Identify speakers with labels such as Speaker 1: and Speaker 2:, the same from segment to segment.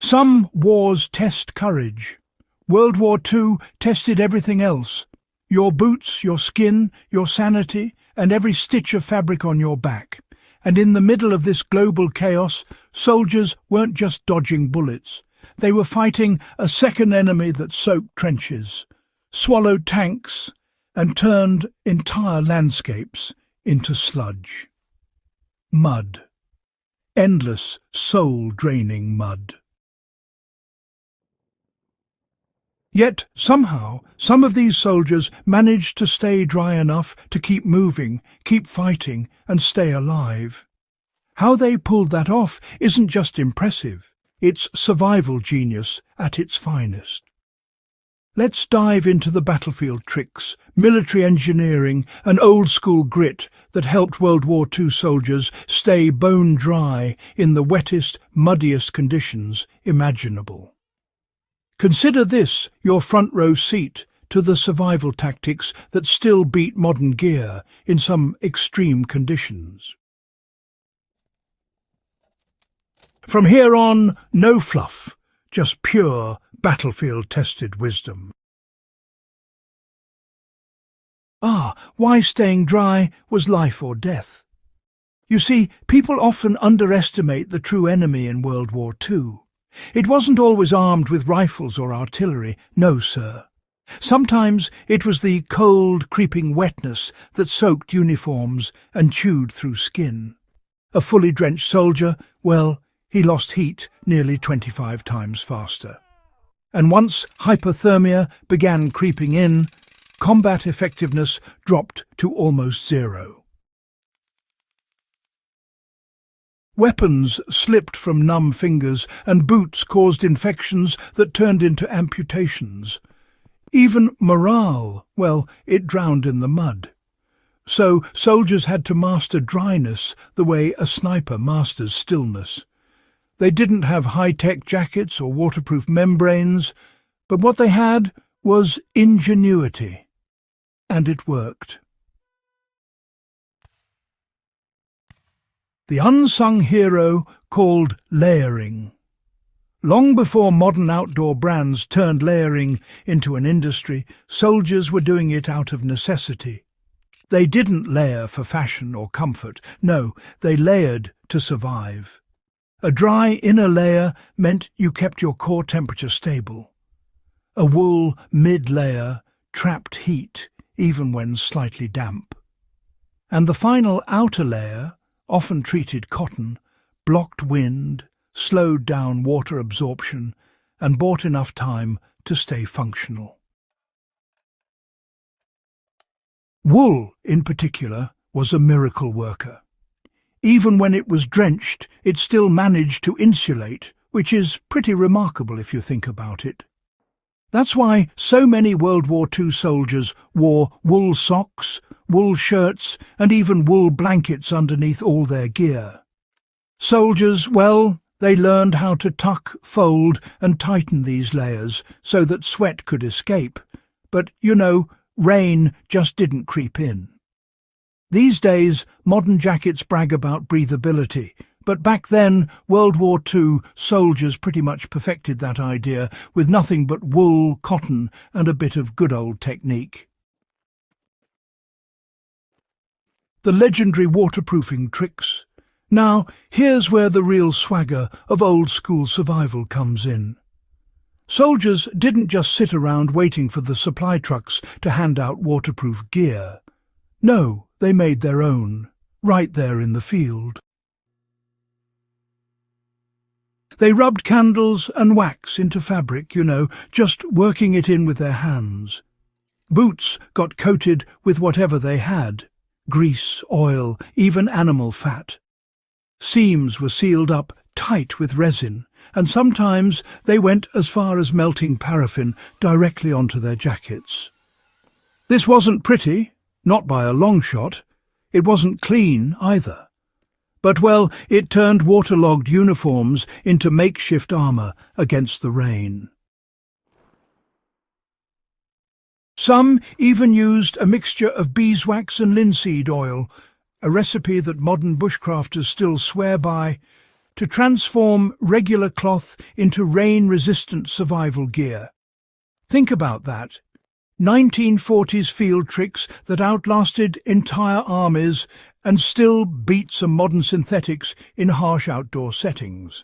Speaker 1: Some wars test courage. World War II tested everything else. Your boots, your skin, your sanity, and every stitch of fabric on your back. And in the middle of this global chaos, soldiers weren't just dodging bullets. They were fighting a second enemy that soaked trenches, swallowed tanks, and turned entire landscapes into sludge. Mud. Endless, soul-draining mud. Yet, somehow, some of these soldiers managed to stay dry enough to keep moving, keep fighting, and stay alive. How they pulled that off isn't just impressive, it's survival genius at its finest. Let's dive into the battlefield tricks, military engineering, and old-school grit that helped World War II soldiers stay bone dry in the wettest, muddiest conditions imaginable. Consider this your front-row seat to the survival tactics that still beat modern gear in some extreme conditions. From here on, no fluff, just pure, battlefield-tested wisdom. Why staying dry was life or death. You see, people often underestimate the true enemy in World War II. It wasn't always armed with rifles or artillery, no, sir. Sometimes it was the cold, creeping wetness that soaked uniforms and chewed through skin. A fully drenched soldier, well, he lost heat nearly 25 times faster. And once hypothermia began creeping in, combat effectiveness dropped to almost zero. Weapons slipped from numb fingers, and boots caused infections that turned into amputations. Even morale, well, it drowned in the mud. So soldiers had to master dryness the way a sniper masters stillness. They didn't have high-tech jackets or waterproof membranes, but what they had was ingenuity. And it worked. The unsung hero called layering. Long before modern outdoor brands turned layering into an industry, soldiers were doing it out of necessity. They didn't layer for fashion or comfort. No, they layered to survive. A dry inner layer meant you kept your core temperature stable. A wool mid-layer trapped heat, even when slightly damp. And the final outer layer, often treated cotton, blocked wind, slowed down water absorption, and bought enough time to stay functional. Wool, in particular, was a miracle worker. Even when it was drenched, it still managed to insulate, which is pretty remarkable if you think about it. That's why so many World War II soldiers wore wool socks, wool shirts, and even wool blankets underneath all their gear. Soldiers, well, they learned how to tuck, fold, and tighten these layers so that sweat could escape. But, rain just didn't creep in. These days, modern jackets brag about breathability, but back then, World War II soldiers pretty much perfected that idea with nothing but wool, cotton, and a bit of good old technique. The legendary waterproofing tricks. Now, here's where the real swagger of old-school survival comes in. Soldiers didn't just sit around waiting for the supply trucks to hand out waterproof gear. No, they made their own, right there in the field. They rubbed candles and wax into fabric, just working it in with their hands. Boots got coated with whatever they had, grease, oil, even animal fat. Seams were sealed up tight with resin, and sometimes they went as far as melting paraffin directly onto their jackets. This wasn't pretty, not by a long shot. It wasn't clean either. But, well, it turned waterlogged uniforms into makeshift armour against the rain. Some even used a mixture of beeswax and linseed oil, a recipe that modern bushcrafters still swear by, to transform regular cloth into rain-resistant survival gear. Think about that. 1940s field tricks that outlasted entire armies and still beat some modern synthetics in harsh outdoor settings.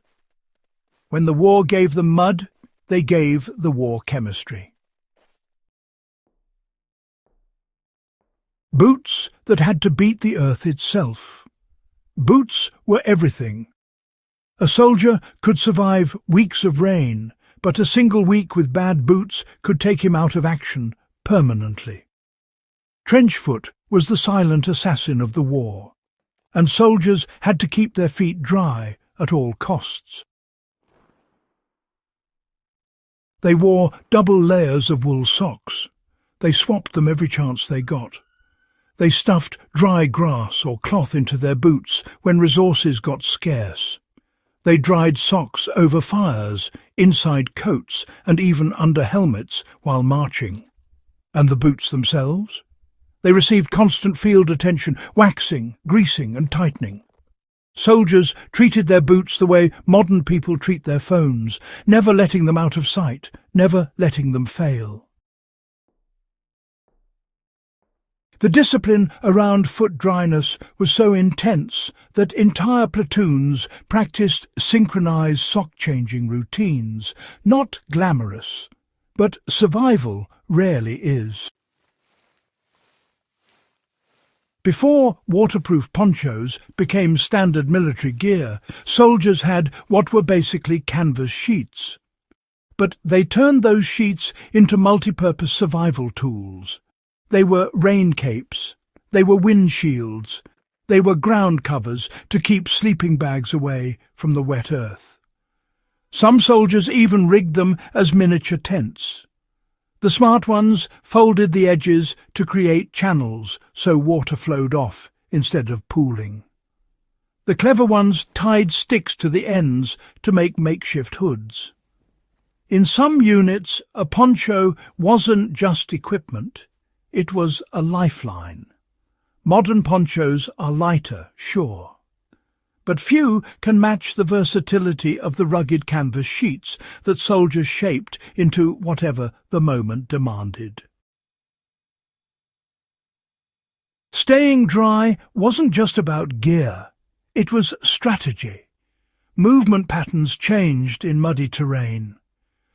Speaker 1: When the war gave them mud, they gave the war chemistry. Boots that had to beat the earth itself. Boots were everything. A soldier could survive weeks of rain, but a single week with bad boots could take him out of action permanently. Trench foot was the silent assassin of the war, and soldiers had to keep their feet dry at all costs. They wore double layers of wool socks. They swapped them every chance they got. They stuffed dry grass or cloth into their boots when resources got scarce. They dried socks over fires, inside coats, and even under helmets while marching. And the boots themselves? They received constant field attention, waxing, greasing, and tightening. Soldiers treated their boots the way modern people treat their phones, never letting them out of sight, never letting them fail. The discipline around foot dryness was so intense that entire platoons practiced synchronized sock-changing routines, not glamorous, but survival rarely is. Before waterproof ponchos became standard military gear, soldiers had what were basically canvas sheets. But they turned those sheets into multi-purpose survival tools. They were rain capes, they were wind shields, they were ground covers to keep sleeping bags away from the wet earth. Some soldiers even rigged them as miniature tents. The smart ones folded the edges to create channels so water flowed off instead of pooling. The clever ones tied sticks to the ends to make makeshift hoods. In some units, a poncho wasn't just equipment, it was a lifeline. Modern ponchos are lighter, sure, but few can match the versatility of the rugged canvas sheets that soldiers shaped into whatever the moment demanded. Staying dry wasn't just about gear, it was strategy. Movement patterns changed in muddy terrain.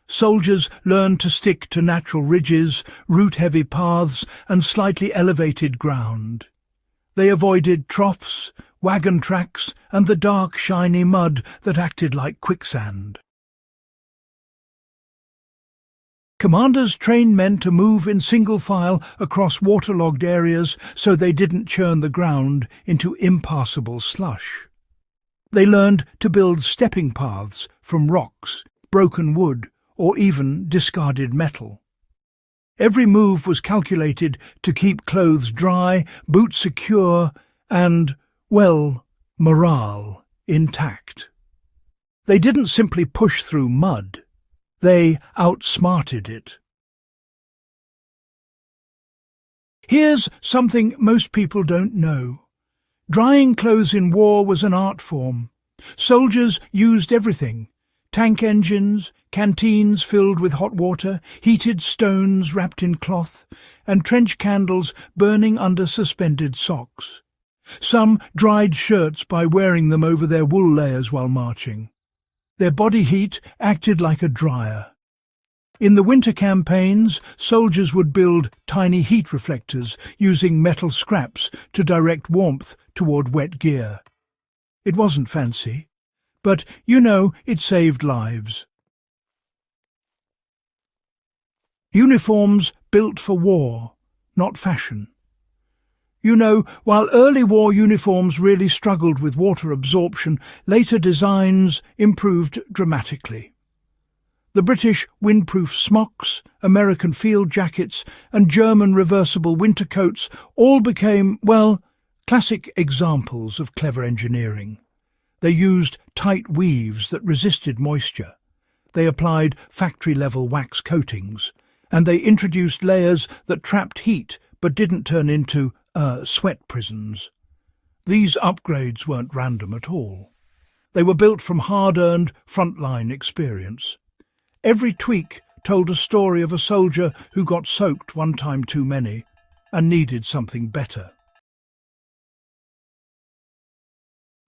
Speaker 1: Soldiers learned to stick to natural ridges, root-heavy paths, and slightly elevated ground. They avoided troughs, wagon tracks, and the dark, shiny mud that acted like quicksand. Commanders trained men to move in single file across waterlogged areas so they didn't churn the ground into impassable slush. They learned to build stepping paths from rocks, broken wood, or even discarded metal. Every move was calculated to keep clothes dry, boots secure, and, well, morale intact. They didn't simply push through mud, they outsmarted it. Here's something most people don't know. Drying clothes in war was an art form. Soldiers used everything: tank engines, canteens filled with hot water, heated stones wrapped in cloth, and trench candles burning under suspended socks. Some dried shirts by wearing them over their wool layers while marching. Their body heat acted like a dryer. In the winter campaigns, soldiers would build tiny heat reflectors using metal scraps to direct warmth toward wet gear. It wasn't fancy, but, it saved lives. Uniforms built for war, not fashion. While early war uniforms really struggled with water absorption, later designs improved dramatically. The British windproof smocks, American field jackets, and German reversible winter coats all became, classic examples of clever engineering. They used tight weaves that resisted moisture. They applied factory-level wax coatings, and they introduced layers that trapped heat but didn't turn into sweat prisons. These upgrades weren't random at all. They were built from hard-earned frontline experience. Every tweak told a story of a soldier who got soaked one time too many and needed something better.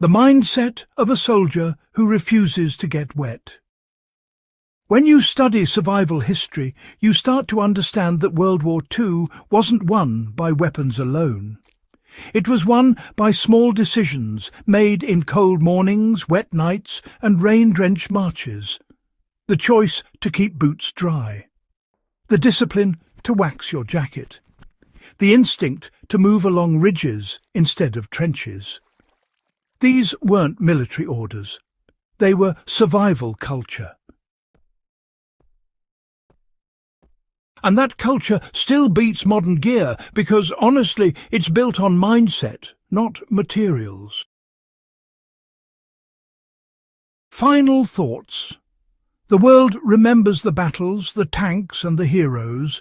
Speaker 1: The mindset of a soldier who refuses to get wet. When you study survival history, you start to understand that World War II wasn't won by weapons alone. It was won by small decisions made in cold mornings, wet nights, and rain-drenched marches. The choice to keep boots dry. The discipline to wax your jacket. The instinct to move along ridges instead of trenches. These weren't military orders. They were survival culture. And that culture still beats modern gear because, honestly, it's built on mindset, not materials. Final thoughts. The world remembers the battles, the tanks and the heroes,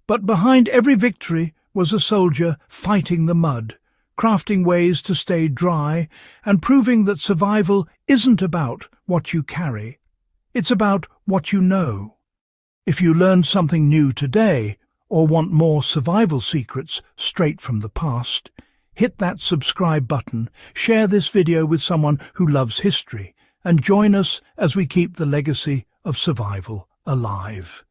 Speaker 1: but behind every victory was a soldier fighting the mud, crafting ways to stay dry and proving that survival isn't about what you carry. It's about what you know. If you learned something new today or want more survival secrets straight from the past, hit that subscribe button, share this video with someone who loves history, and join us as we keep the legacy of survival alive.